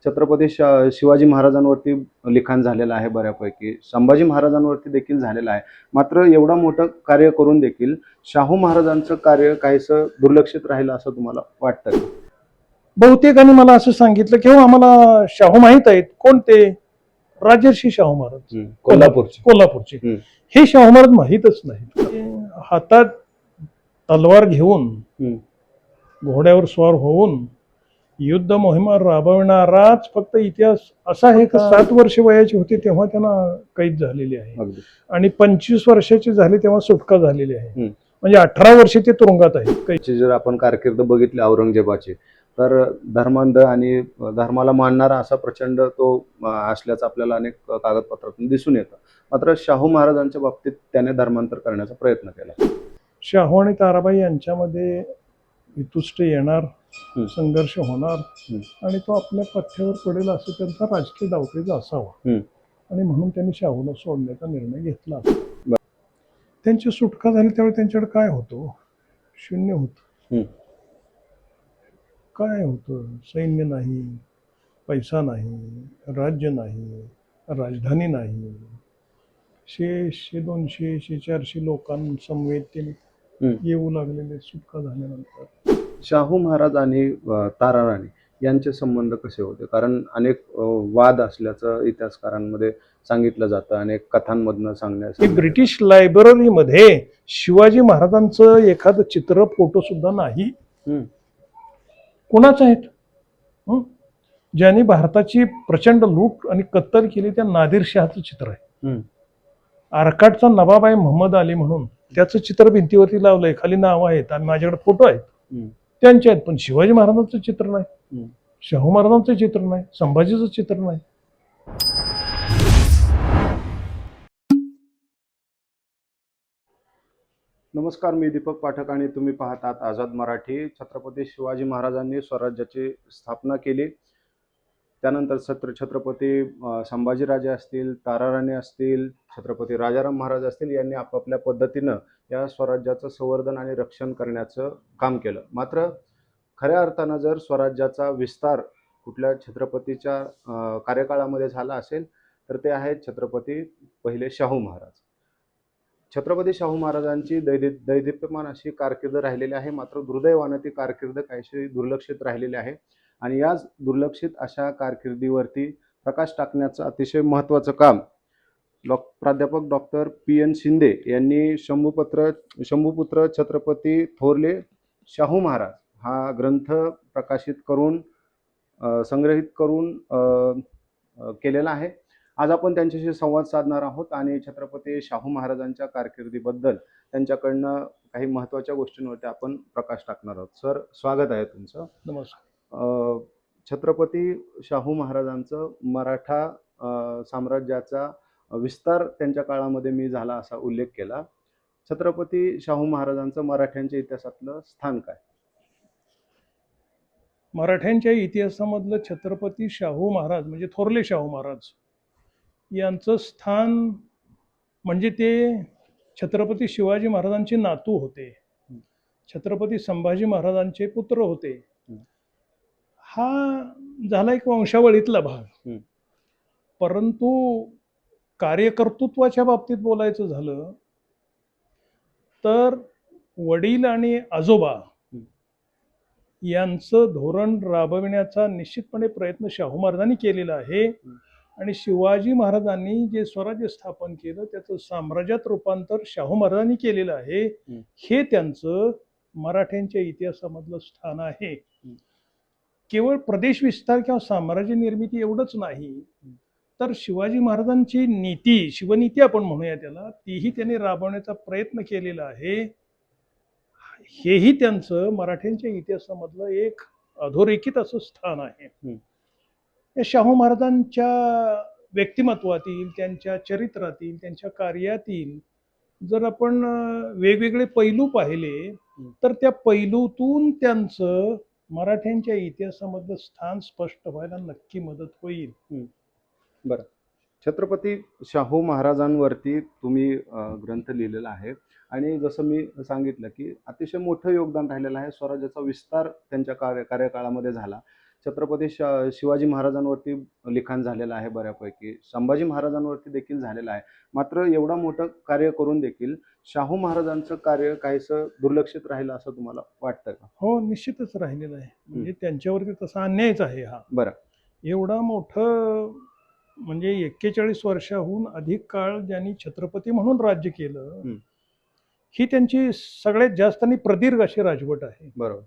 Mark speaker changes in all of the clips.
Speaker 1: छत्रपती शिवाजी महाराजांवरती लिखाण झालेलं आहे बऱ्यापैकी. संभाजी महाराजांवरती देखील झालेलं आहे. मात्र एवढं मोठं कार्य करून देखील शाहू महाराजांचं कार्य काहीसं दुर्लक्षित राहिलं असं तुम्हाला वाटतं का?
Speaker 2: बहुतेकांनी मला असं सांगितलं की हो आम्हाला शाहू माहित आहेत. कोणते? राजर्षी शाहू महाराज,
Speaker 1: कोल्हापूरचे.
Speaker 2: कोल्हापूरचे.
Speaker 1: हम्म.
Speaker 2: हे शाहू महाराज माहीतच नाहीत. ते हातात तलवार घेऊन
Speaker 1: हम्म.
Speaker 2: घोड्यावर स्वार होऊन युद्ध मोहिमा राबविणाराच फक्त इतिहास असा आहे की 7 वर्ष वयाचे होते तेव्हा त्यांना कैद झालेली आहे
Speaker 1: अगदी.
Speaker 2: आणि 25 वर्षाचे झाले तेव्हा सुटका झालेली आहे.
Speaker 1: हम्म.
Speaker 2: म्हणजे 18 वर्ष ते तुरुंगात आहेत.
Speaker 1: ची जर आपण कारकीर्द बघितली औरंगजेबाची, तर धर्मांध आणि धर्माला मानणारा असा प्रचंड तो असल्याचं आपल्याला अनेक कागदपत्रातून दिसून येतं. मात्र शाहू महाराजांच्या बाबतीत त्याने धर्मांतर करण्याचा प्रयत्न केला.
Speaker 2: शाहू आणि ताराबाई यांच्यामध्ये वितुष्ट येणार, संघर्ष होणार आणि तो आपल्या पथ्यावर पडेल असं त्यांचा राजकीय डावपेच असावा आणि म्हणून त्यांनी शाहूला सोडण्याचा निर्णय घेतला. त्यांची सुटका झाली त्यावेळी त्यांच्याकडे काय होतं? शून्य होतं. काय होतं? सैन्य नाही, पैसा नाही, राज्य नाही, राजधानी नाही. 100, 200, 400 लोकांसमवेत ते येऊ लागलेले सुटका झाल्यानंतर.
Speaker 1: शाहू महाराज आणि ताराराणी यांचे संबंध कसे होते? कारण अनेक वाद असल्याचं इतिहासकारांमध्ये सांगितलं जातं, अनेक कथांमधनं सांगण्यात.
Speaker 2: ब्रिटिश लायब्ररीमध्ये शिवाजी महाराजांचं एखादं चित्र, फोटो सुद्धा नाही. कोणाच आहेत? ज्यांनी भारताची प्रचंड लूट आणि कत्तल केली त्या नादिर शहाचं चित्र आहे. आरकाटचा नवाब आहे मोहम्मद अली म्हणून, त्याचं चित्र भिंतीवरती लावलंय, खाली नाव आहेत आणि माझ्याकडे फोटो आहेत त्यांचे आहेत. पण शिवाजी महाराजांचं चित्र नाही, शाहू महाराजांचं चित्र नाही, संभाजीचं चित्र नाही.
Speaker 1: नमस्कार, मी दीपक पाठक आणि तुम्ही पाहतात आझाद मराठी. छत्रपती शिवाजी महाराजांनी स्वराज्याची स्थापना केली. त्यानंतर छत्रपती संभाजीराजे असतील, ताराराणी असतील, छत्रपती राजाराम महाराज असतील, यांनी आपापल्या पद्धतीनं या स्वराज्याचं संवर्धन आणि रक्षण करण्याचं काम केलं. मात्र खऱ्या अर्थानं जर स्वराज्याचा विस्तार कुठल्या छत्रपतीच्या कार्यकाळामध्ये झाला असेल तर ते आहेत छत्रपती पहिले शाहू महाराज. छत्रपती शाहू महाराजांची दैदिप्यमान अशी कारकीर्द राहिलेली आहे. मात्र दुर्दैवानं ती कारकीर्द काहीशी दुर्लक्षित राहिलेली आहे आणि याच दुर्लक्षित अशा कारकिर्दीवरती प्रकाश टाकण्याचं अतिशय महत्त्वाचं काम प्राध्यापक डॉक्टर PN शिंदे यांनी शंभूपुत्र छत्रपती थोरले शाहू महाराज हा ग्रंथ प्रकाशित करून संग्रहित करून केलेला आहे. आज आपण त्यांच्याशी संवाद साधणार आहोत आणि छत्रपती शाहू महाराजांच्या कारकिर्दीबद्दल त्यांच्याकडनं काही महत्त्वाच्या गोष्टींवरती आपण प्रकाश टाकणार आहोत. सर, स्वागत आहे तुमचं.
Speaker 2: नमस्कार.
Speaker 1: छत्रपती शाहू महाराजांचं मराठा साम्राज्याचा विस्तार त्यांच्या काळामध्ये मी झाला असा उल्लेख केला. छत्रपती शाहू महाराजांचं मराठ्यांच्या इतिहासातलं स्थान काय?
Speaker 2: मराठ्यांच्या इतिहासामधलं छत्रपती शाहू महाराज म्हणजे थोरले शाहू महाराज यांचं स्थान म्हणजे ते छत्रपती शिवाजी महाराजांचे नातू होते, छत्रपती संभाजी महाराजांचे पुत्र होते. हा झाला एक वंशावळीतला भाग. परंतु कार्यकर्तृत्वाच्या बाबतीत बोलायचं झालं तर वडील आणि आजोबा यांचं धोरण राबविण्याचा निश्चितपणे प्रयत्न शाहू महाराजांनी केलेला आहे आणि शिवाजी महाराजांनी जे स्वराज्य स्थापन केलं त्याचं साम्राज्यात रूपांतर शाहू महाराजांनी केलेलं आहे. हे त्यांचं मराठ्यांच्या इतिहासामधलं स्थान आहे. केवळ प्रदेश विस्तार किंवा साम्राज्य निर्मिती एवढंच नाही तर शिवाजी महाराजांची नीती, शिवनीती आपण म्हणूया त्याला, तीही त्यांनी राबवण्याचा प्रयत्न केलेला आहे. हेही त्यांचं मराठ्यांच्या इतिहासामधलं एक अधोरेखित असं स्थान आहे. या शाहू महाराजांच्या व्यक्तिमत्वातील, त्यांच्या चरित्रातील, त्यांच्या कार्यातील जर आपण वेगवेगळे पैलू पाहिले तर त्या पैलूतून त्यांचं मराठ्यांच्या इतिहासामधलं स्थान स्पष्ट व्हायला नक्की मदत होईल.
Speaker 1: बरं, छत्रपती शाहू महाराजांवरती तुम्ही ग्रंथ लिहिलेला आहे आणि जसं मी सांगितलं की अतिशय मोठं योगदान राहिलेलं आहे. स्वराज्याचा विस्तार त्यांच्या कार्यकाळामध्ये झाला. छत्रपती शिवाजी महाराजांवरती लिखाण झालेलं आहे बऱ्यापैकी, संभाजी महाराजांवरती देखील झालेलं आहे. मात्र एवढं मोठं कार्य करून देखील शाहू महाराजांचं कार्य काहीसं दुर्लक्षित राहिलं असं तुम्हाला वाटतं का?
Speaker 2: हो, निश्चितच राहिलेलं आहे. म्हणजे त्यांच्यावरती तसा अन्यायच आहे हा.
Speaker 1: बरं.
Speaker 2: एवढा मोठं म्हणजे 41 वर्षाहून अधिक काळ ज्यांनी छत्रपती म्हणून राज्य केलं,
Speaker 1: हं.
Speaker 2: ही त्यांची सगळ्यात जास्त आणि प्रदीर्घ अशी राजवट आहे.
Speaker 1: बरोबर.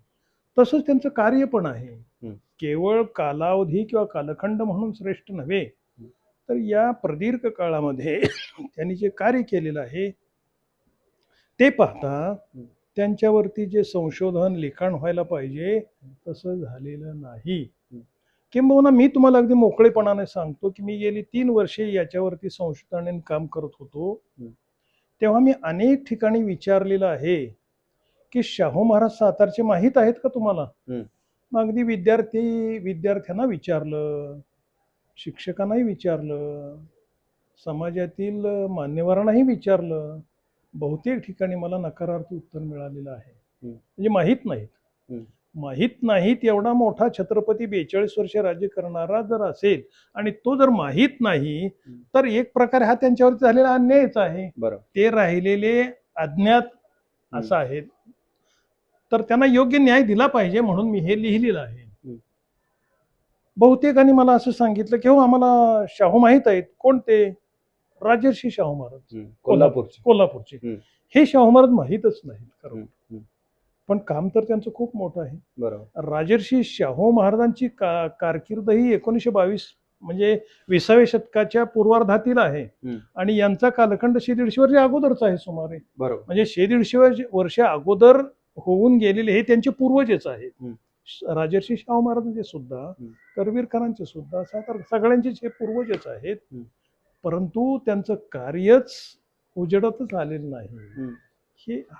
Speaker 2: तसंच त्यांचं कार्य पण आहे.
Speaker 1: हं.
Speaker 2: केवळ कालावधी किंवा कालखंड म्हणून श्रेष्ठ नव्हे, तर या प्रदीर्घ काळामध्ये त्यांनी जे कार्य केलेलं आहे ते पाहता त्यांच्यावरती जे संशोधन लिखाण व्हायला पाहिजे तसं झालेलं नाही. किंबहुना मी तुम्हाला अगदी मोकळेपणाने सांगतो की मी गेली 3 वर्षे याच्यावरती संशोधन काम करत होतो. तेव्हा मी अनेक ठिकाणी विचारलेलं आहे की शाहू महाराज सातारचे माहीत आहेत का तुम्हाला? मग अगदी विद्यार्थ्यांना विचारलं, शिक्षकांनाही विचारलं, समाजातील मान्यवरांनाही विचारलं. बहुतेक ठिकाणी मला नकारार्थी उत्तर मिळालेलं आहे. म्हणजे माहीत नाहीत. एवढा मोठा छत्रपती 42 वर्ष राज्य करणारा जर असेल आणि तो जर माहीत नाही, तर एक प्रकारे हा त्यांच्यावरती झालेला अन्यायच आहे. ते राहिलेले अज्ञात असं आहे. तर त्यांना योग्य न्याय दिला पाहिजे म्हणून मी हे लिहिलेलं आहे. बहुतेकांनी मला असं सांगितलं की हो आम्हाला शाहू माहीत आहेत. कोणते? राजर्षी शाहू महाराज, कोल्हापूरचे. हे शाहू महाराज माहीतच नाहीत खरं. पण काम तर त्यांचं खूप मोठं आहे.
Speaker 1: बरोबर.
Speaker 2: राजर्षी शाहू महाराजांची कारकीर्द ही 1922 म्हणजे 20व्या शतकाच्या पूर्वार्धातील आहे आणि यांचा कालखंड 150 वर्ष अगोदरचा आहे सुमारे.
Speaker 1: बरोबर.
Speaker 2: म्हणजे 150 वर्ष अगोदर होऊन गेलेले हे त्यांचे पूर्वजच आहेत. राजर्षी शाहू महाराजांचे सुद्धा, करवीर खानांचे सुद्धा, सगळ्यांचेच हे पूर्वजच आहेत. परंतु त्यांचं कार्यच उजेडातच आलेलं नाही.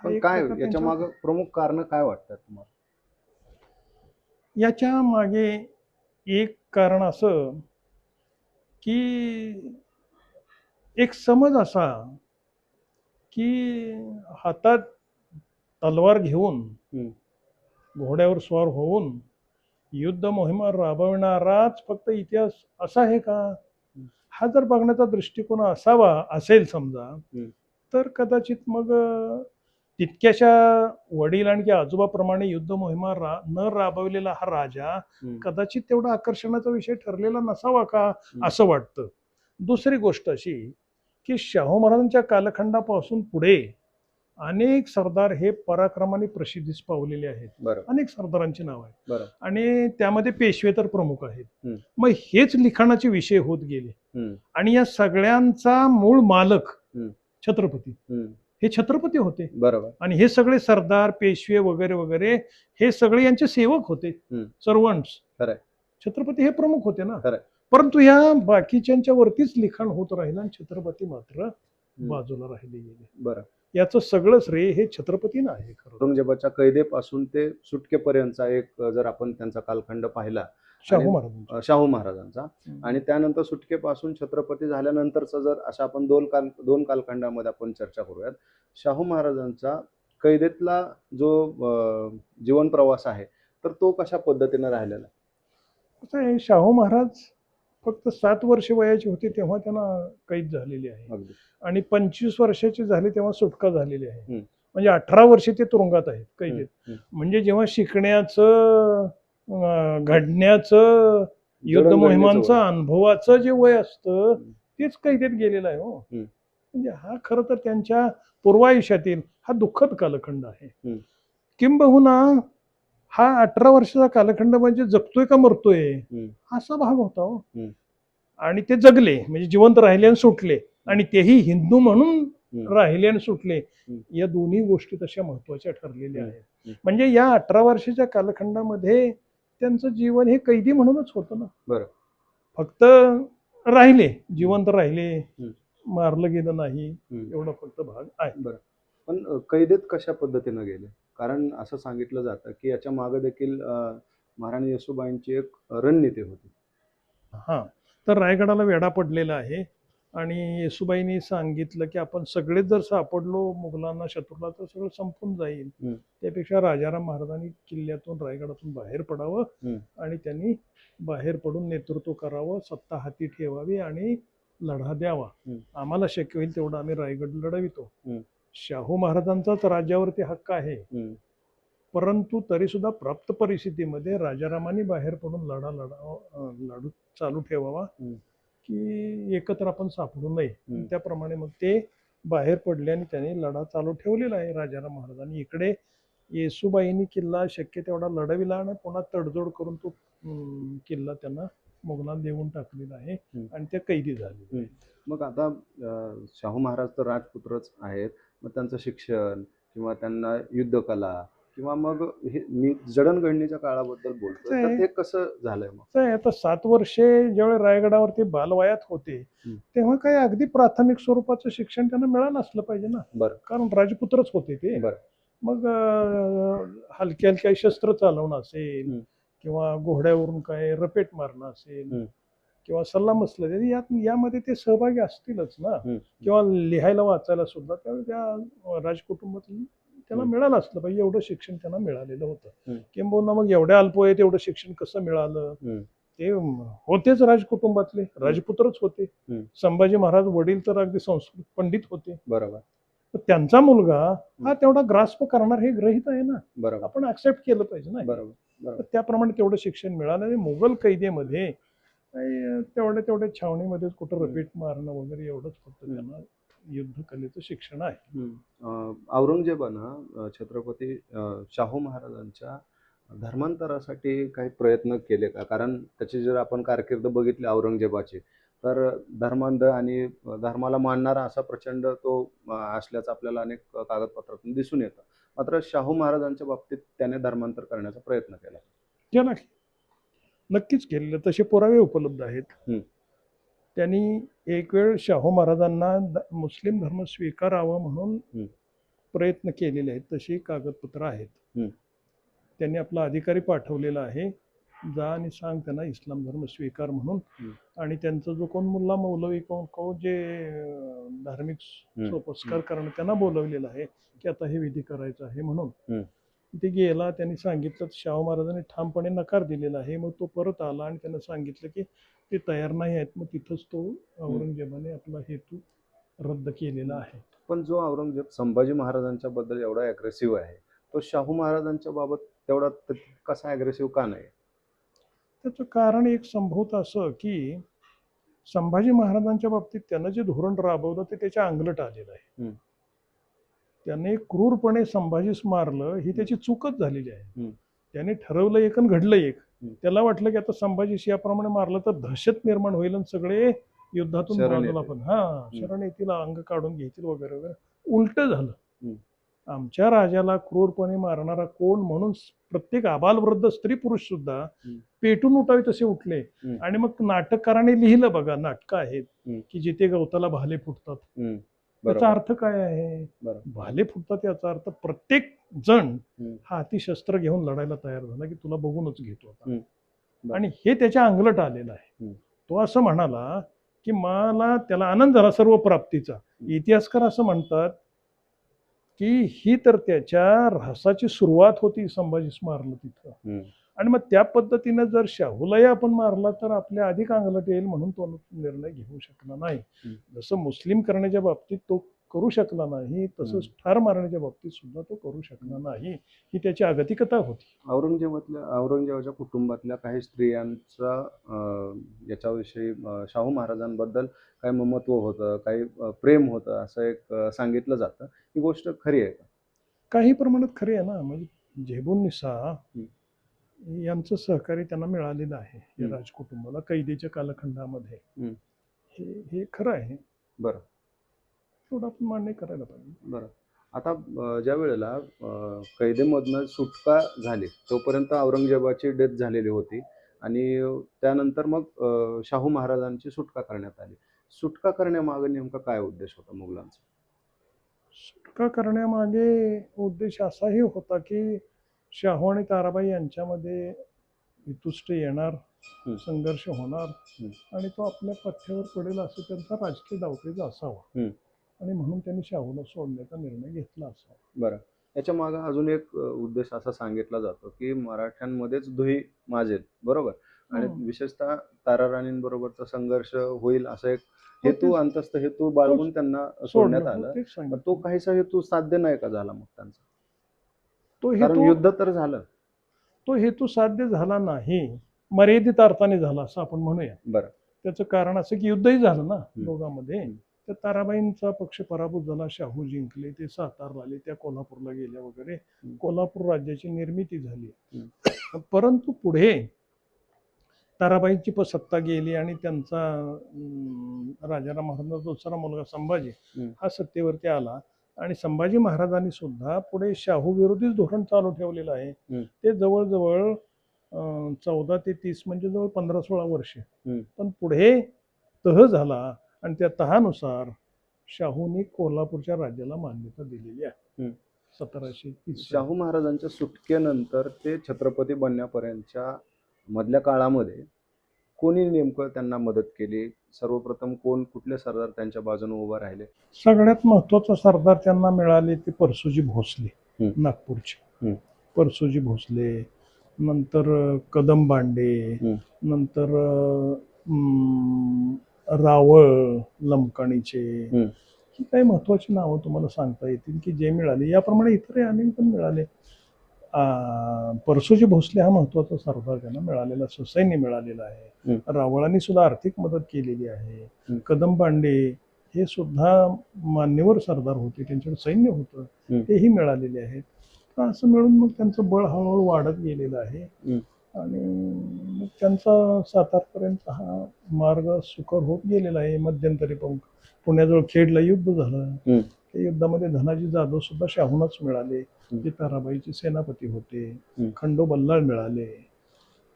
Speaker 1: पण काय याच्या मागे प्रमुख कारण काय वाटतं तुम्हाला?
Speaker 2: याच्या मागे एक कारण असं की एक समज असा की हातात तलवार घेऊन घोड्यावर स्वार होऊन युद्ध मोहिमा राबविणाराच फक्त इतिहास असा आहे का? हा जर बघण्याचा दृष्टिकोन असेल समजा, तर कदाचित मग तितक्याशा वडील आणि आजोबाप्रमाणे युद्ध मोहिमा न राबवलेला हा राजा कदाचित तेवढा आकर्षणाचा विषय ठरलेला नसावा का असं वाटतं. दुसरी गोष्ट अशी की शाहू महाराजांच्या कालखंडापासून पुढे अनेक सरदार हे पराक्रमाने प्रसिद्धीस पावलेले आहेत. अनेक सरदारांची नाव आहेत आणि त्यामध्ये पेशवे तर प्रमुख आहेत. मग हेच लिखाणाचे विषय होत गेले आणि या सगळ्यांचा मूळ मालक छत्रपती, हे छत्रपती होते.
Speaker 1: बरोबर.
Speaker 2: आणि हे सगळे सरदार, पेशवे वगैरे वगैरे हे सगळे यांचे सेवक होते, सर्वंट्स. छत्रपती हे प्रमुख होते ना. परंतु या बाकीच्यांच्या वरतीच लिखाण होत राहिलं आणि छत्रपती मात्र बाजूला राहिले गेले.
Speaker 1: बरं.
Speaker 2: याचं सगळं श्रेय हे छत्रपतींना आहे.
Speaker 1: औरंगजेबाच्या कैदेपासून ते सुटकेपर्यंतचा एक जर आपण त्यांचा कालखंड पाहिला शाहू महाराजांचा आणि त्यानंतर सुटकेपासून छत्रपती झाल्यानंतरचा जर अशा आपण दोन कालखंडामध्ये आपण चर्चा करूयात. शाहू महाराजांचा कैदेतला जो जीवन प्रवास आहे तर तो कशा पद्धतीने राहिलेला?
Speaker 2: कसं आहे, शाहू महाराज फक्त 7 वर्ष वयाचे होते तेव्हा त्यांना कैद झालेली आहे आणि 25 वर्षाचे झाले तेव्हा सुटका झालेली आहे. म्हणजे 18 वर्षे ते तुरुंगात आहेत, कैदेत. म्हणजे जेव्हा शिकण्याचं, घडण्याचं, युद्ध मोहिमांचं, अनुभवाचं जे वय असतं तेच कैदेत गेलेलं आहे. हो, म्हणजे हा खरं तर त्यांच्या पूर्वायुष्यातील हा दुःखद कालखंड आहे. किंबहुना हा 18 वर्षाचा कालखंड म्हणजे जगतोय का मरतोय असा भाग होता. हो, आणि ते जगले म्हणजे जिवंत राहिले आणि सुटले आणि तेही हिंदू म्हणून राहिले आणि सुटले. या दोन्ही गोष्टी तशा महत्वाच्या ठरलेल्या आहेत. म्हणजे या 18 वर्षाच्या कालखंडामध्ये त्यांचं जीवन हे कैदी म्हणूनच होतं ना.
Speaker 1: बरं.
Speaker 2: फक्त राहिले, जिवंत राहिले, मारलं गेलं नाही, एवढा फक्त भाग आहे.
Speaker 1: बरं. पण कैदेत कशा पद्धतीने गेले? कारण असं सांगितलं जातं की याच्या मागे देखील महाराणी येसूबाईंची एक रणनीती होती.
Speaker 2: हा, तर रायगडाला वेढा पडलेला आहे आणि येसुबाईंनी सांगितलं की आपण सगळेच जर सापडलो मुघलांना शत्रूला तर सगळं संपून जाईल.
Speaker 1: हम्म.
Speaker 2: त्यापेक्षा राजाराम महाराजांनी किल्ल्यातून रायगडातून बाहेर पडावं
Speaker 1: हम्म.
Speaker 2: आणि त्यांनी बाहेर पडून नेतृत्व करावं, सत्ता हाती ठेवावी आणि लढा द्यावा.
Speaker 1: हम्म.
Speaker 2: आम्हाला शक्य होईल तेवढं आम्ही रायगड लढवितो.
Speaker 1: हम्म.
Speaker 2: शाहू महाराजांचाच राज्यावरती हक्क आहे,
Speaker 1: हम्म.
Speaker 2: परंतु तरी सुद्धा प्राप्त परिस्थितीमध्ये राजारामांनी बाहेर पडून लढू चालू ठेवावा
Speaker 1: हम्म.
Speaker 2: की एकत्र आपण सापडू नये.
Speaker 1: हम्म.
Speaker 2: त्याप्रमाणे मग ते बाहेर पडले आणि त्यांनी लढा चालू ठेवलेला आहे राजाराम महाराजांनी. इकडे येसुबाईंनी किल्ला शक्य तेवढा लढविला आणि पुन्हा तडजोड करून तो किल्ला त्यांना मुघलांना देऊन टाकलेला आहे आणि त्या कैदी झाले.
Speaker 1: मग आता शाहू महाराज तर राजपुत्रच आहेत, मग त्यांचं शिक्षण किंवा त्यांना युद्धकला किंवा मग हे मी जडणघडणीच्या काळाबद्दल बोलतोय, तर ते कसं झालंय मग?
Speaker 2: काय आता 7 वर्षे ज्यावेळी रायगडावरती बालवयात होते तेव्हा काही अगदी प्राथमिक स्वरूपाचं शिक्षण त्यांना मिळालं असलं पाहिजे ना.
Speaker 1: बरं.
Speaker 2: कारण राजपुत्रच होते ते.
Speaker 1: बरं.
Speaker 2: मग हलक्या हलक्या शस्त्र चालवणं असेल किंवा घोड्यावरून काय रपेट मारणं असेल किंवा सल्ला मसलत यामध्ये ते सहभागी असतीलच ना. किंवा लिहायला वाचायला सुद्धा त्यावेळी त्या राजकुटुंबातून त्याला मिळालं असलं पाहिजे. एवढं शिक्षण त्यांना मिळालेलं होतं. किंबहुना मग एवढ्या अल्पवयीत एवढं शिक्षण कसं मिळालं? ते होतेच राजकुटुंबातले, राजपुत्रच होते. संभाजी महाराज वडील तर अगदी संस्कृत पंडित होते.
Speaker 1: बरोबर.
Speaker 2: त्यांचा मुलगा हा तेवढा ग्रास्प करणार हे गृहीत आहे ना.
Speaker 1: बरोबर.
Speaker 2: आपण ऍक्सेप्ट केलं पाहिजे ना.
Speaker 1: बरोबर.
Speaker 2: त्याप्रमाणे तेवढं शिक्षण मिळालं आणि मुघल कैदेमध्ये तेवढ्या छावणीमध्ये कुठं रपेट मारणं वगैरे एवढंच फक्त त्यांना युद्धकलेचं शिक्षण आहे.
Speaker 1: औरंगजेबानं छत्रपती शाहू महाराजांच्या धर्मांतरासाठी काही प्रयत्न केले का? कारण त्याची जर आपण कारकीर्द बघितली औरंगजेबाची, तर धर्मांध आणि धर्माला मानणारा असा प्रचंड तो असल्याचं आपल्याला अनेक कागदपत्रातून दिसून येतं. मात्र शाहू महाराजांच्या बाबतीत त्याने धर्मांतर करण्याचा प्रयत्न केला.
Speaker 2: केला नक्कीच केलेलं, तसे पुरावे उपलब्ध आहेत. त्यांनी एक वेळ शाहू महाराजांना मुस्लिम धर्म स्वीकारावा म्हणून प्रयत्न केलेले आहेत, तशी कागदपत्र आहेत. त्यांनी आपला अधिकारी पाठवलेला आहे, जा आणि सांग त्यांना इस्लाम धर्म स्वीकार म्हणून. आणि त्यांचा जो कोण मुल्ला मौलवी कोण जे धार्मिक सोपस्कार करणं त्यांना बोलवलेलं आहे की आता हे विधी करायचं आहे म्हणून. ते गेला, त्यांनी सांगितलं, शाहू महाराजांनी ठामपणे नकार दिलेला आहे. मग तो परत आला आणि त्यांना सांगितलं की ते तयार नाही आहेत. मग तिथंच तो औरंगजेबाने आपला हेतू रद्द केलेला आहे.
Speaker 1: पण जो औरंगजेब संभाजी महाराजांच्या बद्दल एवढा अग्रेसिव्ह आहे, तो शाहू महाराजांच्या बाबत तेवढा कसा अग्रेसिव्ह का नाही?
Speaker 2: त्याचं कारण एक संभवत असं की संभाजी महाराजांच्या बाबतीत त्यानं जे धोरण राबवलं ते त्याच्या अंगलट आलेलं आहे. त्याने क्रूरपणे संभाजीस मारलं ही त्याची चूकच झालेली आहे. त्याने ठरवलं एक आणि घडलं एक. त्याला वाटलं की आता संभाजीस याप्रमाणे मारलं तर दहशत निर्माण होईल आणि सगळे युद्धातून बाजूला पण शरण येतील, अंग काढून घेतील वगैरे वगैरे. उलट झालं. आमच्या राजाला क्रूरपणे मारणारा कोण म्हणून प्रत्येक आबालवृद्ध स्त्री पुरुष सुद्धा पेटून उठावे तसे उठले. आणि मग नाटककाराने लिहिलं बघा, नाटकं आहेत की जिथे गवताला भाले फुटतात. त्याचा अर्थ काय आहे? भाले फुटतात याचा अर्थ प्रत्येक जण हा अतिशस्त्र घेऊन लढायला तयार झाला की तुला बघूनच घेतो आता. आणि हे त्याच्या अंगलट आलेलं आहे. तो असं म्हणाला की मला त्याला आनंद झाला सर्व प्राप्तीचा. इतिहासकार असं म्हणतात की ही तर त्याच्या ऱ्हासाची सुरुवात होती संभाजीस मारलं तिथं. आणि मग त्या पद्धतीनं जर शाहूलाही आपण मारला तर आपल्या अधिक अंगलट येईल म्हणून तो निर्णय घेऊ शकला नाही. जसं मुस्लिम करण्याच्या बाबतीत तो करू शकला नाही, तसंच ठार मारण्याच्या बाबतीत सुद्धा तो करू शकला नाही. ही त्याची अगतिकता होती.
Speaker 1: औरंगजेबाच्या कुटुंबातल्या काही स्त्रियांचा याच्याविषयी शाहू महाराजांबद्दल काही ममत्व होतं, काही प्रेम होतं असं एक सांगितलं जातं. ही गोष्ट खरी आहे का? काही
Speaker 2: प्रमाणात खरी आहे ना. म्हणजे झेबुन्निसा यांचं सहकार्य त्यांना मिळालेलं आहे या राजकुटुंबाला कैदेच्या कालखंडामध्ये. हे खरं आहे.
Speaker 1: बरं.
Speaker 2: थोडं आपण मान्य करायला पाहिजे.
Speaker 1: बरं. आता ज्या वेळेला कैदेमधनं सुटका झाली तोपर्यंत औरंगजेबाची डेथ झालेली होती आणि त्यानंतर मग शाहू महाराजांची सुटका करण्यात आली. सुटका करण्यामागे नेमका काय उद्देश होता मुघलांचा?
Speaker 2: सुटका करण्यामागे उद्देश असाही होता की शाहू आणि ताराबाई यांच्यामध्ये वितुष्ट येणार
Speaker 1: हं.
Speaker 2: संघर्ष होणार
Speaker 1: हं.
Speaker 2: आणि तो आपल्या पथ्यावर पडेल असं त्यांचा राजकीय डावपेच असावा
Speaker 1: हं.
Speaker 2: आणि म्हणून त्यांनी शाहूला सोडण्याचा निर्णय घेतला असावा.
Speaker 1: बरं. याच्या मागे अजून एक उद्देश असा सांगितला जातो, की मराठ्यांमध्येच दुही माजेल, बरोबर? आणि
Speaker 2: हं.
Speaker 1: विशेषतः तारा राणींबरोबरचा संघर्ष होईल असा एक
Speaker 2: हो,
Speaker 1: हेतू, अंतस्थ हेतू
Speaker 2: तोच
Speaker 1: बाळगून त्यांना सोडण्यात
Speaker 2: सोडलं. हो,
Speaker 1: आलं.
Speaker 2: तेच
Speaker 1: पण तो
Speaker 2: सांगितलं.
Speaker 1: काहीसा हेतू साध्य नाही का झाला मग त्यांचा?
Speaker 2: तो
Speaker 1: कारण
Speaker 2: हेतू
Speaker 1: युद्ध तर झालं.
Speaker 2: तो हेतू साध्य झाला नाही. मर्यादित अर्थाने झाला असं आपण म्हणूया.
Speaker 1: बरं.
Speaker 2: त्याचं कारण असं की युद्धही झालं ना
Speaker 1: हं.
Speaker 2: दोघांमध्ये.
Speaker 1: हं.
Speaker 2: तर ताराबाईंचा पक्ष पराभूत झाला, शाहू जिंकले, ते सातारला आले, त्या कोल्हापूरला गेल्या वगैरे.
Speaker 1: हं.
Speaker 2: कोल्हापूर राज्याची निर्मिती झाली.
Speaker 1: हं.
Speaker 2: परंतु पुढे ताराबाईंची सत्ता गेली आणि त्यांचा राजाराम महाराजांचा दुसरा मुलगा संभाजी
Speaker 1: हं.
Speaker 2: हा सत्तेवरती आला आणि संभाजी महाराजांनी सुद्धा पुढे शाहू विरोधीच धोरण चालू ठेवलेलं आहे.
Speaker 1: हं.
Speaker 2: ते जवळजवळ 14 ते 30 म्हणजे जवळ 15-16 वर्षे.
Speaker 1: हं.
Speaker 2: पण पुढे तह झाला आणि त्या तहानुसार शाहूंनी कोल्हापूरच्या राज्याला मान्यता दिलेली आहे.
Speaker 1: हं.
Speaker 2: 1730
Speaker 1: शाहू महाराजांच्या सुटकेनंतर ते छत्रपती बनण्यापर्यंतच्या मधल्या काळामध्ये कोणी नेमकं त्यांना मदत केली? सर्वप्रथम कोण, कुठले सरदार त्यांच्या बाजूने उभं राहिले?
Speaker 2: सगळ्यात महत्वाचा सरदार त्यांना मिळाले ते परसोजी भोसले,
Speaker 1: हं.
Speaker 2: नागपूरचे.
Speaker 1: हं.
Speaker 2: परसोजी भोसले, नंतर कदम बांडे,
Speaker 1: हं.
Speaker 2: नंतर रावळ लमकाणीचे.
Speaker 1: हं.
Speaker 2: ही काही महत्वाची नावं तुम्हाला सांगता येतील की जे मिळाले. याप्रमाणे इतरही अनेक पण मिळाले. परसोजी भोसले हा महत्वाचा सरदार त्यांना मिळालेला, ससैन्य मिळालेला आहे.
Speaker 1: हं.
Speaker 2: रावळांनी सुद्धा आर्थिक मदत केलेली आहे.
Speaker 1: हं.
Speaker 2: कदम बांडे हे सुद्धा मान्यवर सरदार होते, त्यांच्याकडे सैन्य होतं,
Speaker 1: हं.
Speaker 2: तेही मिळालेले आहेत. तर असं मिळून मग त्यांचं बळ हळूहळू वाढत गेलेलं आहे
Speaker 1: हं.
Speaker 2: आणि मग त्यांचा सातारपर्यंत हा मार्ग सुकर होत गेलेला आहे. मध्यंतरी पण पुण्याजवळ खेडला युद्ध झालं.
Speaker 1: हं.
Speaker 2: त्या युद्धामध्ये धनाजी जाधव सुद्धा शाहूनच मिळाले,
Speaker 1: हं.
Speaker 2: जे ताराबाईचे सेनापती होते.
Speaker 1: हं.
Speaker 2: खंडो बल्लाळ मिळाले.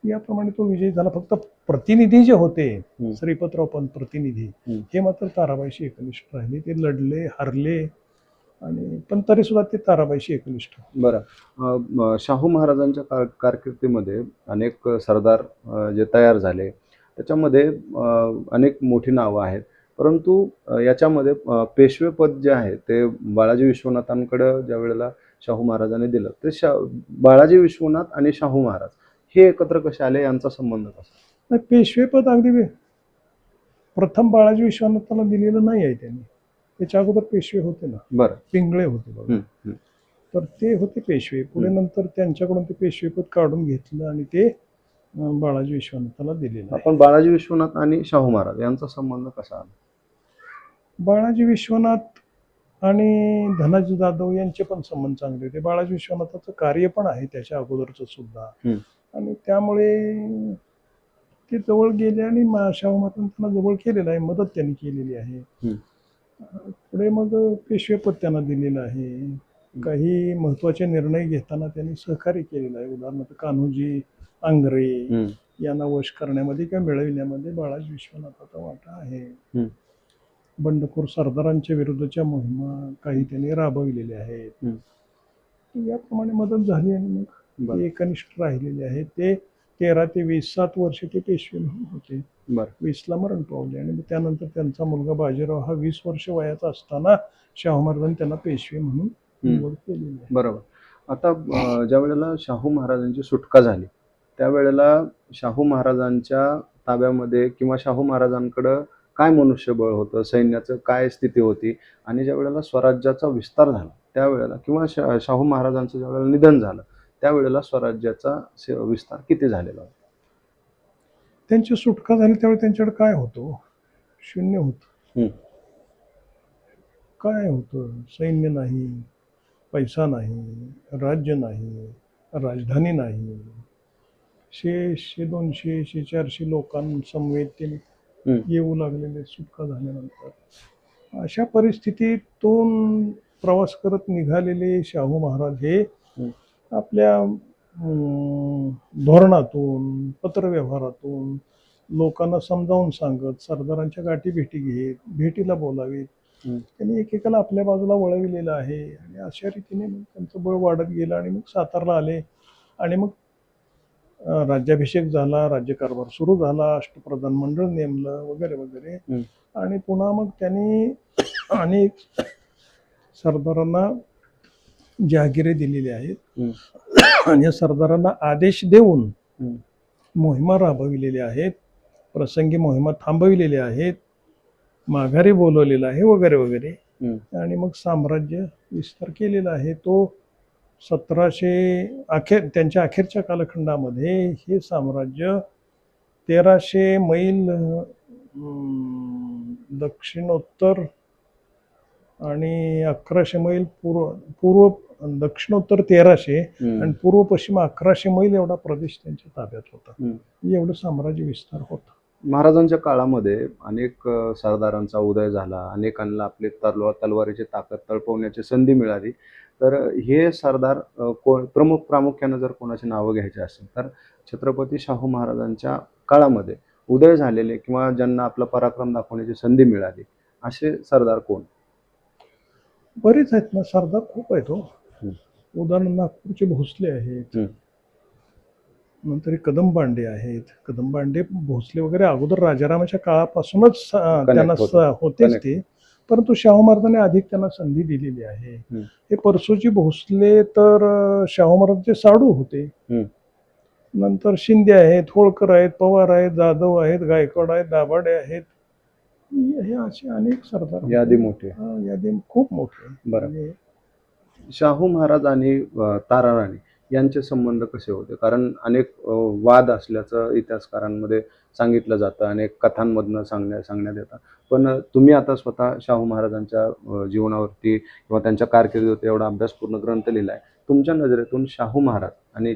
Speaker 2: याप्रमाणे तो विजयी झाला. फक्त प्रतिनिधी जे होते,
Speaker 1: हं.
Speaker 2: श्रीपतराव पंत प्रतिनिधी,
Speaker 1: हं.
Speaker 2: हे मात्र ताराबाईशी एकनिष्ठ राहिले. ते लढले, हरले आणि पण तरी सुद्धा ते ताराबाईशी एकनिष्ठ.
Speaker 1: बरं. शाहू महाराजांच्या कारकिर्दीमध्ये अनेक सरदार जे तयार झाले, त्याच्यामध्ये अनेक मोठी नावं आहेत. परंतु याच्यामध्ये पेशवेपद जे आहे ते बाळाजी विश्वनाथांकडं ज्यावेळेला शाहू महाराजांनी दिलं, ते बाळाजी विश्वनाथ आणि शाहू महाराज हे एकत्र कसे आले, यांचा संबंध कसा?
Speaker 2: नाही, पेशवेपद अगदी प्रथम बाळाजी विश्वनाथाला दिलेलं नाही आहे त्यांनी. त्याच्या अगोदर पेशवे होते ना,
Speaker 1: बरं.
Speaker 2: पिंगळे होते बघा.
Speaker 1: हं. हं.
Speaker 2: तर ते होते पेशवे. पुढे नंतर त्यांच्याकडून ते पेशवेपद काढून घेतलं आणि ते बाळाजी विश्वनाथाला दिलेलं आहे.
Speaker 1: आपण बाळाजी विश्वनाथ आणि शाहू महाराज यांचा संबंध कसा आला?
Speaker 2: बाळाजी विश्वनाथ आणि धनाजी जाधव यांचे पण संबंध चांगले होते. बाळाजी विश्वनाथाचं कार्य पण आहे त्याच्या अगोदरचं सुद्धा.
Speaker 1: हं.
Speaker 2: आणि त्यामुळे ते जवळ गेले आणि शाहू महाराजांनी त्यांना जवळ केलेलं आहे, मदत त्यांनी केलेली आहे.
Speaker 1: हं.
Speaker 2: पुढे मग पेशवेपद त्यांना दिलेलं आहे. काही महत्वाचे निर्णय घेताना त्यांनी सहकार्य केलेलं आहे. उदाहरणार्थ कान्होजी आंग्रे
Speaker 1: हं.
Speaker 2: यांना वश करण्यामध्ये किंवा मिळविण्यामध्ये बाळाजी विश्वनाथाचा वाटा आहे.
Speaker 1: हं.
Speaker 2: बंडखोर सरदारांच्या विरुद्धच्या मोहिमा काही त्यांनी राबविलेल्या आहेत.
Speaker 1: हं.
Speaker 2: याप्रमाणे मदत झाली आणि मग
Speaker 1: बरं.
Speaker 2: ते एकनिष्ठ राहिलेले आहेत. ते 13 ते 20 7 वर्ष ते पेशवे म्हणून होते.
Speaker 1: बरं.
Speaker 2: 20ला मरण पावले आणि त्यानंतर त्यांचा मुलगा बाजीराव हा 20 वर्ष वयाचा असताना शाहू महाराजांनी त्यांना पेशवे म्हणून निवड केलेली आहे.
Speaker 1: बरोबर. आता ज्या वेळेला शाहू महाराजांची सुटका झाली, त्यावेळेला शाहू महाराजांच्या ताब्यामध्ये किंवा शाहू महाराजांकडं काय मनुष्यबळ होतं, सैन्याचं काय स्थिती होती आणि ज्या वेळेला स्वराज्याचा विस्तार झाला त्यावेळेला किंवा शाहू महाराजांचं ज्यावेळेला निधन झालं, त्यावेळेला स्वराज्याचा विस्तार किती झालेला होता?
Speaker 2: त्यांची सुटका झाली त्यावेळी त्यांच्याकडे काय होतं? शून्य होतं.
Speaker 1: हं.
Speaker 2: काय होतं? सैन्य नाही, पैसा नाही, राज्य नाही, राजधानी नाही. 100, 200, 400 लोकांसमवेत ते येऊ लागलेले सुटका झाल्यानंतर. अशा परिस्थितीतून प्रवास करत निघालेले शाहू महाराज हे आपल्या धोरणातून, पत्रव्यवहारातून लोकांना समजावून सांगत, सरदारांच्या गाठीभेटी घेत, भेटीला बोलावीत, त्यांनी एकेकाला आपल्या बाजूला वळविलेलं आहे आणि अशा रीतीने मग त्यांचं बळ वाढत गेलं आणि मग सातारला आले आणि मग राज्याभिषेक झाला, राज्यकारभार सुरू झाला, अष्टप्रधान मंडळ नेमलं वगैरे वगैरे. आणि पुन्हा मग त्यांनी अनेक सरदारांना जहागिरी दिलेली आहेत आणि या सरदारांना आदेश देऊन मोहिमा राबविलेल्या आहेत, प्रसंगी मोहिमा थांबविलेल्या आहेत, माघारी बोलवलेलं आहे वगैरे वगैरे. आणि मग साम्राज्य विस्तार केलेला आहे. तो 1700 त्यांच्या अखेरच्या कालखंडामध्ये हे साम्राज्य 1300 मैल दक्षिणोत्तर आणि 1100 मैल पूर्व दक्षिणोत्तर 1300 आणि पूर्व पश्चिम 1100 मैल एवढा प्रदेश त्यांच्या ताब्यात होता. एवढं साम्राज्य विस्तार होता.
Speaker 1: महाराजांच्या काळामध्ये अनेक सरदारांचा उदय झाला, अनेकांना आपली तलवारीची ताकद तळपवण्याची संधी मिळाली. तर हे सरदार प्रामुख्यानं जर कोणाची नावं घ्यायची असेल तर छत्रपती शाहू महाराजांच्या काळामध्ये उदय झालेले किंवा ज्यांना आपला पराक्रम दाखवण्याची संधी मिळाली असे सरदार कोण?
Speaker 2: बरेच आहेत ना, सरदार खूप आहेत हो. उदाहरण नागपूरचे भोसले आहेत, नंतर कदम बांडे आहेत. कदम बांडे भोसले वगैरे अगोदर राजारामाच्या काळापासूनच त्यांना होतेच ते, परंतु शाहू महाराजांनी अधिक त्यांना संधी दिलेली आहे. हे परसोजी भोसले तर शाहू महाराजांचे साडू होते. नंतर शिंदे आहेत, होळकर आहेत, पवार आहेत, जाधव आहेत, गायकवाड आहेत, दाभाडे आहेत. हे असे अनेक सरदार,
Speaker 1: यादी मोठी,
Speaker 2: यादी खूप मोठी.
Speaker 1: बरं. शाहू महाराज आणि ताराराणी यांचे संबंध कसे होते? कारण अनेक वाद असल्याचं इतिहासकारांमध्ये सांगितलं जातं, अनेक कथांमधनं सांगण्यात येतं. पण तुम्ही आता स्वतः शाहू महाराजांच्या जीवनावरती किंवा त्यांच्या कारकिर्दीवरती एवढा अभ्यासपूर्ण ग्रंथ लिहिलाय. तुमच्या नजरेतून शाहू महाराज आणि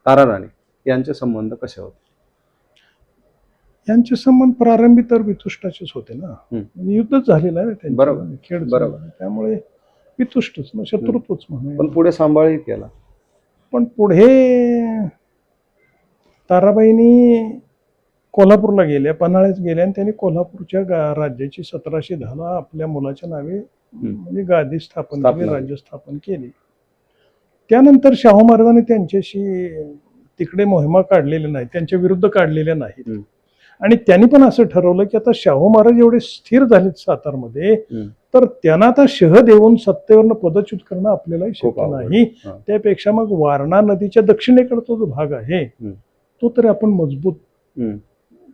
Speaker 1: ताराराणी यांचे संबंध कसे होते?
Speaker 2: यांचे संबंध प्रारंभी तर वितुष्टाचेच होते ना. युद्धच झालेलं आहे त्यांचं,
Speaker 1: बरोबर,
Speaker 2: खेळ
Speaker 1: बरोबर.
Speaker 2: त्यामुळे वितुष्टच ना, शत्रुत्वच म्हणून.
Speaker 1: पण पुढे सांभाळही केला.
Speaker 2: पण पुढे ताराबाईंनी कोल्हापूरला गेल्या, पन्हाळ्यात गेल्या आणि त्यांनी कोल्हापूरच्या राज्याची 1710 आपल्या मुलाच्या नावे म्हणजे गादी स्थापन केली, राज्य स्थापन केली. त्यानंतर शाहू महाराजांनी त्यांच्याशी तिकडे मोहिमा काढलेल्या नाहीत, त्यांच्या विरुद्ध काढलेल्या नाहीत. आणि त्यांनी पण असं ठरवलं की आता शाहू महाराज एवढे स्थिर झालेत सातारमध्ये, तर त्यांना आता शह देऊन सत्तेवरनं पदच्युत करणं आपल्यालाही शक्य नाही. त्यापेक्षा मग वारणा नदीच्या दक्षिणेकडचा जो भाग आहे तो तरी आपण मजबूत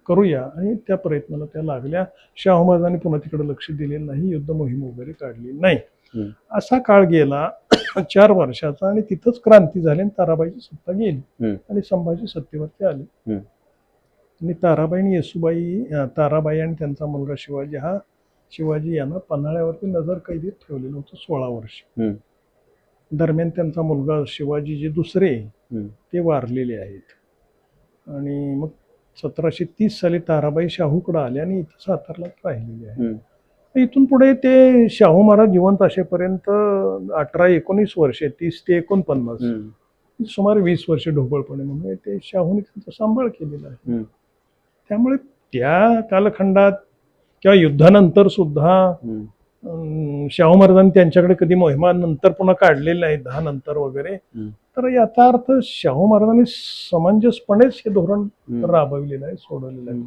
Speaker 2: करूया. आणि त्या प्रयत्नाला त्या लागल्या. शाहू महाराजांनी पुन्हा तिकडे लक्ष दिलेलं नाही, युद्ध मोहीम वगैरे काढली नाही. असा काळ गेला 4 वर्षाचा आणि तिथंच क्रांती झाली आणि ताराबाईची सत्ता गेली आणि संभाजी सत्तेवरती आले. आणि ताराबाई आणि त्यांचा मुलगा शिवाजी यांना पन्हाळ्यावरती नजर कैदीत ठेवलेलं होतं 16 वर्ष. दरम्यान त्यांचा मुलगा शिवाजी जे दुसरे ते वारलेले आहेत. आणि मग 1730 साली ताराबाई शाहूकडे आले आणि इथं सातारला राहिलेले आहे. इथून पुढे ते शाहू महाराज जिवंत असेपर्यंत 18-19 वर्षे, 30 ते 49, सुमारे 20 वर्षे ढोबळपणे म्हणून ते शाहूने त्यांचा सांभाळ केलेला आहे. त्यामुळे त्या कालखंडात किंवा युद्धानंतर सुद्धा शाहू महाराजांनी त्यांच्याकडे कधी मोहिमा नंतर पुन्हा काढलेली नाही, 10 नंतर वगैरे. तर याचा अर्थ शाहू महाराजांनी समंजसपणेच हे धोरण राबविलेलं आहे, सोडवलेलं आहे.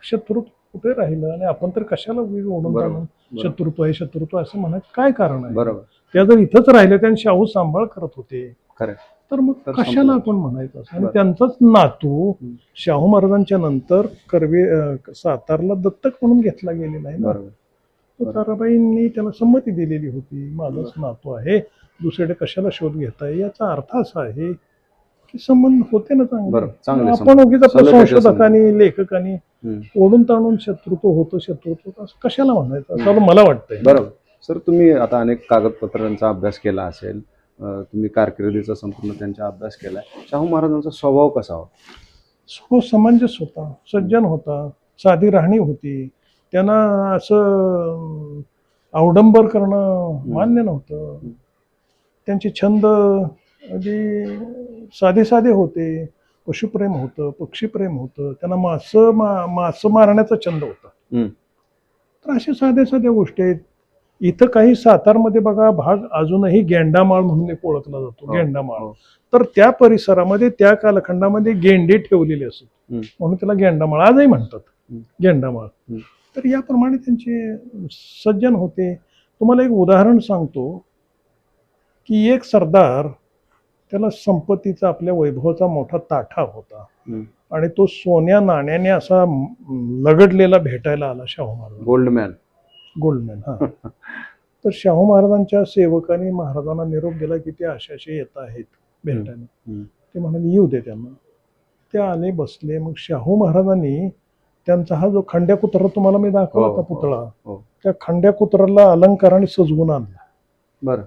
Speaker 2: शत्रुत्व कुठे राहिलं आणि आपण तर कशाला ओढून जाणं शत्रुत्व असं म्हणायचं काय कारण आहे?
Speaker 1: बरोबर.
Speaker 2: त्या जर इथंच राहिले आणि शाहू सांभाळ करत होते तर मग कशाला आपण म्हणायचं? आणि त्यांचाच नातू शाहू महाराजांच्या नंतर सातारला दत्तक म्हणून घेतला गेलेला आहे ना. ताराबाईंनी त्याला संमती दिलेली होती, माझाच नातू आहे, दुसरीकडे कशाला शोध घेताय. याचा अर्थ असा आहे की संबंध होते ना चांगले. आपण उगीच आपल्या संशोधकांनी लेखकांनी ओढून ताणून शत्रुत्व असं कशाला म्हणायचं असं मला वाटतंय.
Speaker 1: बरोबर. सर, तुम्ही आता अनेक कागदपत्रांचा अभ्यास केला असेल, तुम्ही कारकिर्दीचा संपूर्ण त्यांचा अभ्यास केलाय. शाहू महाराजांचा स्वभाव कसा होता?
Speaker 2: समंजस होता, सज्जन होता, साधी राहणी होती. त्यांना असं अवडंबर करणं मान्य नव्हतं. त्यांचे छंद अगदी साधे होते. पशुप्रेम होतं, पक्षीप्रेम होतं, त्यांना मासं मारण्याचा छंद होता. तर अशा साध्या गोष्टी आहेत. इथं काही सातारमध्ये बघा भाग अजूनही गेंडामाळ म्हणून एक ओळखला जातो,
Speaker 1: हो,
Speaker 2: गेंडामाळ.
Speaker 1: हो.
Speaker 2: तर त्या परिसरामध्ये त्या कालखंडामध्ये गेंडे ठेवलेले असत
Speaker 1: हम्म.
Speaker 2: म्हणून त्याला गेंडामाळ आजही म्हणतात,
Speaker 1: हम्म.
Speaker 2: गेंडामाळ.
Speaker 1: हम्म.
Speaker 2: तर याप्रमाणे त्यांचे सज्जन होते. तुम्हाला एक उदाहरण सांगतो की एक सरदार, त्याला संपत्तीचा आपल्या वैभवाचा मोठा ताठा होता
Speaker 1: हम्म.
Speaker 2: आणि तो सोन्या नाण्याने असा लगडलेला भेटायला आला शाहू महाराज.
Speaker 1: गोल्डमॅन.
Speaker 2: गोल्डमॅन, हा. तर शाहू महाराजांच्या सेवकांनी महाराजांना निरोप दिला की ते अशाशे येत आहेत भेटायला.
Speaker 1: हम्म.
Speaker 2: ते म्हणाले येऊ दे त्यांना. ते आले, बसले. मग शाहू महाराजांनी त्यांचा हा जो खंड्या कुत्रा तुम्हाला मी दाखवला
Speaker 1: हो,
Speaker 2: होता
Speaker 1: हो,
Speaker 2: पुतळा,
Speaker 1: हो.
Speaker 2: त्या खंड्या कुत्राला अलंकाराने सजवून आणला
Speaker 1: बरं.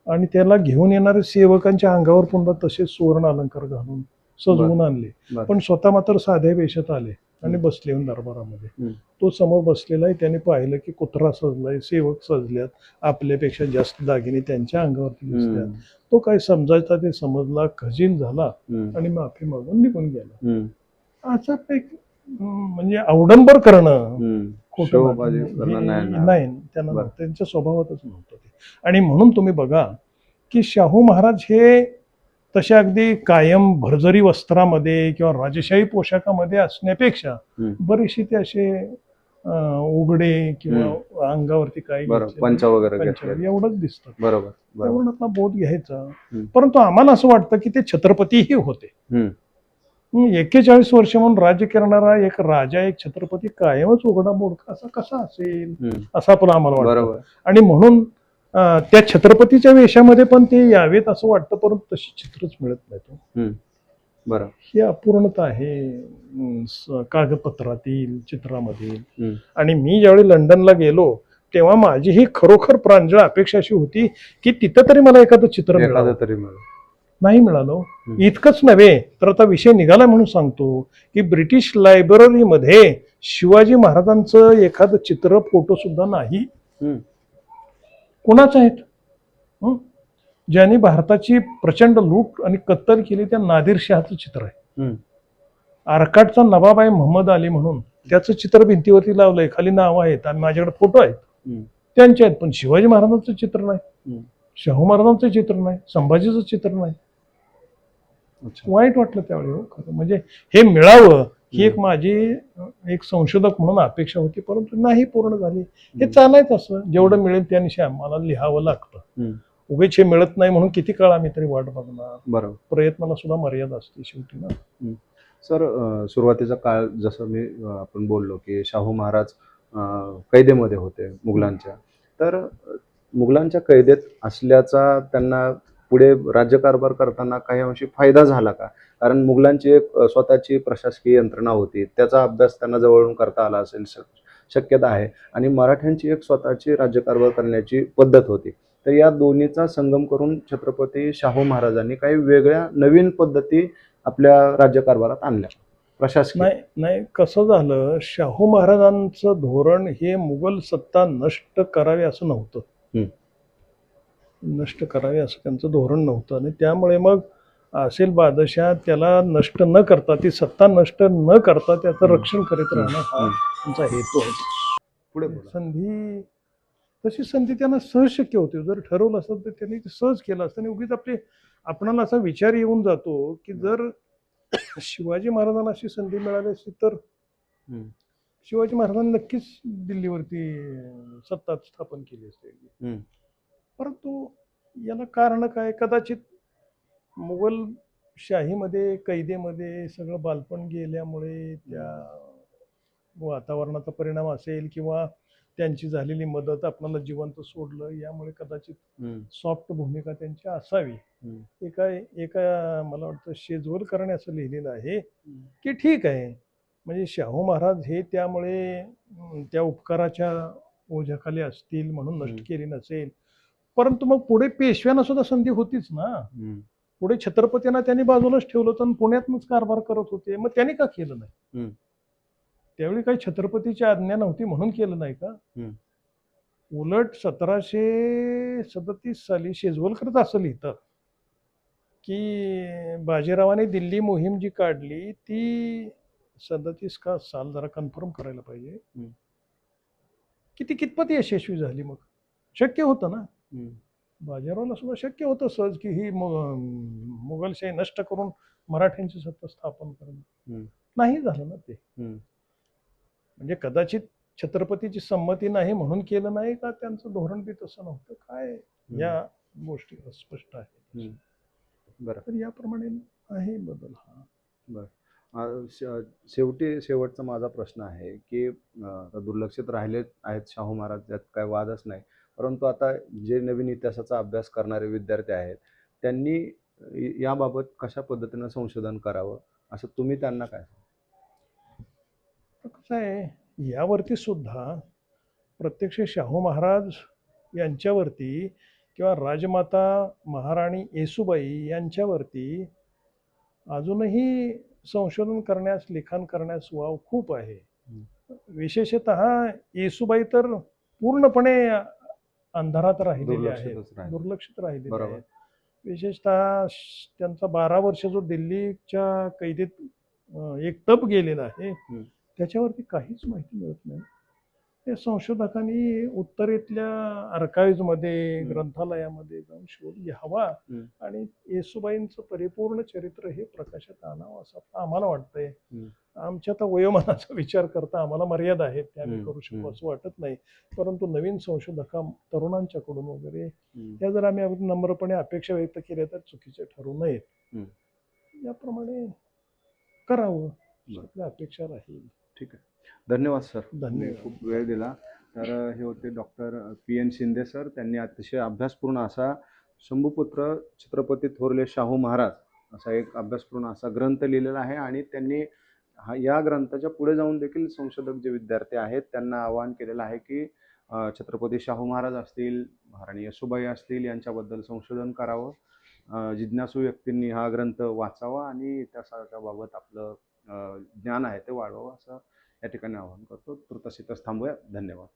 Speaker 2: आणि त्याला घेऊन येणाऱ्या सेवकांच्या अंगावर पुन्हा तसे सुवर्ण अलंकार घालून सजवून आणले.
Speaker 1: बरं.
Speaker 2: पण स्वतः मात्र साध्या वेशात आले आणि
Speaker 1: हम्म.
Speaker 2: बसले येऊन दरबारामध्ये.
Speaker 1: हम्म.
Speaker 2: तो समोर बसलेला आहे. त्याने पाहिलं की कुत्रा सजलाय, सेवक सजल्यात, आपल्यापेक्षा जास्त दागिने त्यांच्या अंगावरती दिसतात.
Speaker 1: हम्म.
Speaker 2: तो काय समजायचा ते समजला, खजील झाला
Speaker 1: हम्म.
Speaker 2: आणि माफी मागून निघून गेला.
Speaker 1: हम्म.
Speaker 2: असा एक म्हणजे अवडंबर करणं,
Speaker 1: हम्म.
Speaker 2: खोटं
Speaker 1: शोभाजी
Speaker 2: वागणं,
Speaker 1: करणं नाही
Speaker 2: हे
Speaker 1: ना.
Speaker 2: नाही, त्यांना
Speaker 1: बरं.
Speaker 2: नव्हतं. त्यांच्या स्वभावातच नव्हतं ते. आणि म्हणून तुम्ही बघा की शाहू महाराज हे तसे अगदी कायम भरजरी वस्त्रामध्ये किंवा राजशाही पोशाखामध्ये असण्यापेक्षा
Speaker 1: हम्म.
Speaker 2: बरेचसे ते असे उघडे किंवा अंगावरती काही
Speaker 1: बरं.
Speaker 2: घेतलेले,
Speaker 1: पंच वगैरे
Speaker 2: पंच
Speaker 1: घेतलेले.
Speaker 2: एवढंच दिसतं.
Speaker 1: बरोबर. बरोबर.
Speaker 2: त्यावरून आपला बोध घ्यायचा.
Speaker 1: हम्म.
Speaker 2: परंतु आम्हाला असं वाटतं की ते छत्रपतीही होते.
Speaker 1: हम्म.
Speaker 2: 41 वर्ष म्हणून राज्य करणारा एक राजा, एक छत्रपती कायमच उघडा मोडका असा कसा असेल,
Speaker 1: हम्म.
Speaker 2: असं पण आम्हाला वाटतं.
Speaker 1: बरोबर.
Speaker 2: आणि म्हणून त्या छत्रपतीच्या वेशामध्ये पण ते यावेत असं वाटतं, परंतु तशी चित्रच मिळत नाही.
Speaker 1: हम्म. बरं.
Speaker 2: ही अपूर्णता आहे कागदपत्रातील, चित्रामध्ये.
Speaker 1: हम्म.
Speaker 2: आणि मी ज्यावेळी लंडनला गेलो तेव्हा माझी ही खरोखर प्रांजळ अपेक्षा अशी होती की तिथं तरी मला एखादं चित्र
Speaker 1: एखादं
Speaker 2: मिळालं.
Speaker 1: तरी मिळेल.
Speaker 2: नाही मिळालं.
Speaker 1: हम्म.
Speaker 2: इतकंच नव्हे तर आता विषय निघाला म्हणून सांगतो की ब्रिटिश लायब्ररीमध्ये शिवाजी महाराजांचं एखादं चित्र, फोटो सुद्धा नाही.
Speaker 1: हम्म.
Speaker 2: कोणाचं आहेत? हं? ज्यांनी भारताची प्रचंड लूट आणि कत्तल केली त्या नादिर शहाचं चित्र आहे.
Speaker 1: हम्म.
Speaker 2: आरकाटचा नवाब आहे मोहम्मद अली म्हणून, त्याचं चित्र भिंतीवरती लावलंय, खाली नाव आहेत आणि माझ्याकडे फोटो आहेत
Speaker 1: हम्म.
Speaker 2: त्यांचे आहेत. पण शिवाजी महाराजांचं चित्र नाही,
Speaker 1: हम्म.
Speaker 2: शाहू महाराजांचं चित्र नाही, संभाजीचं चित्र नाही.
Speaker 1: अच्छा.
Speaker 2: वाईट वाटलं त्यावेळी. हो खरं म्हणजे हे मिळावं ही एक माझी एक संशोधक म्हणून अपेक्षा होती, परंतु नाही पूर्ण झाली. हे चालायचं असं, जेवढं मिळेल त्यानिशी आम्हाला लिहावं लागतं.
Speaker 1: हम्म.
Speaker 2: उगेच हे मिळत नाही म्हणून किती काळ आम्ही तरी वाट बघणार.
Speaker 1: बरोबर.
Speaker 2: प्रयत्नाला सुद्धा मर्यादा असते शेवटी ना.
Speaker 1: सर, सुरुवातीचा काळ जसं आपण बोललो की शाहू महाराज कैदेमध्ये होते मुघलांच्या. तर मुघलांच्या कैदेत असल्याचा त्यांना पुढे राज्यकारभार करताना काही अंशी फायदा झाला का? कारण मुघलांची एक स्वतःची प्रशासकीय यंत्रणा होती, त्याचा अभ्यास त्यांना जवळून करता आला असेल, शक्यता आहे. आणि मराठ्यांची एक स्वतःची राज्यकारभार करण्याची पद्धत होती. तर या दोन्हीचा संगम करून छत्रपती शाहू महाराजांनी काही वेगळ्या नवीन पद्धती आपल्या राज्यकारभारात आणल्या प्रशासकीय.
Speaker 2: नाही, कसं झालं, शाहू महाराजांचं धोरण हे मुघल सत्ता नष्ट करावी असं नव्हतं. नष्ट करावे असं त्यांचं धोरण नव्हतं आणि त्यामुळे मग असेल बादशाह त्याला नष्ट न करता, ती सत्ता नष्ट न करता त्याचं रक्षण करीत राहणं हा त्यांचा हेतू आहे.
Speaker 1: पुढे बोला.
Speaker 2: संधी, तशी संधी त्यांना सहज शक्य होती. जर ठरवलं असतं तर त्यांनी ते सहज केलं असतं. आणि उगीच आपणाला असा विचार येऊन जातो की जर शिवाजी महाराजांना अशी संधी मिळाली असती तर शिवाजी महाराजांनी नक्कीच दिल्लीवरती सत्ता स्थापन केली असते. परंतु याला कारण काय? कदाचित मुघल शाहीमध्ये, कैदेमध्ये सगळं बालपण गेल्यामुळे त्या वातावरणाचा परिणाम असेल किंवा त्यांची झालेली मदत आपल्याला जिवंत सोडलं, यामुळे कदाचित सॉफ्ट भूमिका त्यांची असावी. एका मला वाटतं शेजवलकरांनी असं लिहिलेलं आहे की ठीक आहे, म्हणजे शाहू महाराज हे त्यामुळे त्या उपकाराच्या ओझ्याखाली असतील म्हणून नष्ट केली नसेल. परंतु मग पुढे पेशव्यांना सुद्धा संधी होतीच ना. पुढे छत्रपतींना त्यांनी बाजूलाच ठेवलं होतं आणि पुण्यातूनच कारभार करत होते. मग त्यांनी का केलं नाही? त्यावेळी काही छत्रपतीची आज्ञा नव्हती म्हणून केलं नाही का? उलट 1737 साली शेजवलकरच असं लिहितात की बाजीरावाने दिल्ली मोहीम जी काढली ती 37 का साल, जरा कन्फर्म करायला पाहिजे, की ती कितपत यशस्वी झाली. मग शक्य होतं ना.
Speaker 1: हम्म.
Speaker 2: बाजीरावला सुद्धा शक्य होतं सहज की ही मुघलशाही नष्ट करून मराठ्यांची सत्ता स्थापन करणं.
Speaker 1: हम्म.
Speaker 2: नाही झालं ना ते.
Speaker 1: हम्म.
Speaker 2: म्हणजे कदाचित छत्रपतीची संमती नाही म्हणून केलं नाही का त्यांचं धोरण बी तसं नव्हतं काय या गोष्टी अस्पष्ट आहेत.
Speaker 1: हम्म. बरं.
Speaker 2: तर याप्रमाणे आहे बदल हा.
Speaker 1: बरं. शेवटचा माझा प्रश्न आहे की आता दुर्लक्षित राहिले आहेत शाहू महाराज, त्यात काय वादच नाही. परंतु आता जे नवीन इतिहासाचा अभ्यास करणारे विद्यार्थी आहेत त्यांनी याबाबत कशा पद्धतीनं संशोधन करावं असं तुम्ही त्यांना काय सांगाल?
Speaker 2: तर कसं आहे यावरती सुद्धा प्रत्यक्ष शाहू महाराज यांच्यावरती किंवा राजमाता महाराणी येसूबाई यांच्यावरती अजूनही संशोधन करण्यास लिखाण करण्यास वाव खूप आहे. विशेषतः येसूबाई तर पूर्णपणे अंधारात राहिलेले आहेत, दुर्लक्षित राहिलेले
Speaker 1: बरोबर.
Speaker 2: आहेत. विशेषतः त्यांचा 12 वर्ष जो दिल्लीच्या कैदेत एक तप गेलेला आहे त्याच्यावरती काहीच माहिती मिळत नाही. त्या संशोधकांनी उत्तरेतल्या आर्काइव्हमध्ये ग्रंथालयामध्ये जाऊन शोध घ्यावा आणि येसूबाईंचं परिपूर्ण चरित्र हे प्रकाशात आणावं असं आम्हाला वाटतंय. आमच्या तर वयोमानाचा विचार करता आम्हाला मर्यादा आहेत त्या आम्ही करू शकू असं वाटत नाही. परंतु नवीन तरुणांच्याकडून वगैरे त्या जर आम्ही नम्रपणे अपेक्षा व्यक्त केल्या तर चुकीचे ठरू नयेत. याप्रमाणे करावं आपल्या अपेक्षा राहील.
Speaker 1: ठीक आहे. धन्यवाद सर.
Speaker 2: धन्यवाद.
Speaker 1: खूप वेळ दिला. तर हे होते डॉक्टर PN शिंदे सर. त्यांनी अतिशय अभ्यासपूर्ण असा शंभूपुत्र छत्रपती थोरले शाहू महाराज असा एक अभ्यासपूर्ण असा ग्रंथ लिहिलेला आहे आणि त्यांनी या ग्रंथाच्या पुढे जाऊन देखील संशोधक जे विद्यार्थी आहेत त्यांना आवाहन केलेलं आहे की छत्रपती शाहू महाराज असतील, महाराणी येसूबाई असतील यांच्याबद्दल संशोधन करावं. जिज्ञासू व्यक्तींनी हा ग्रंथ वाचावा आणि इतिहासाच्या बाबत आपलं ज्ञान आहे ते वाढवावं असं या ठिकाणी आवाहन करतो. तुर्तास इथंच थांबूया. धन्यवाद.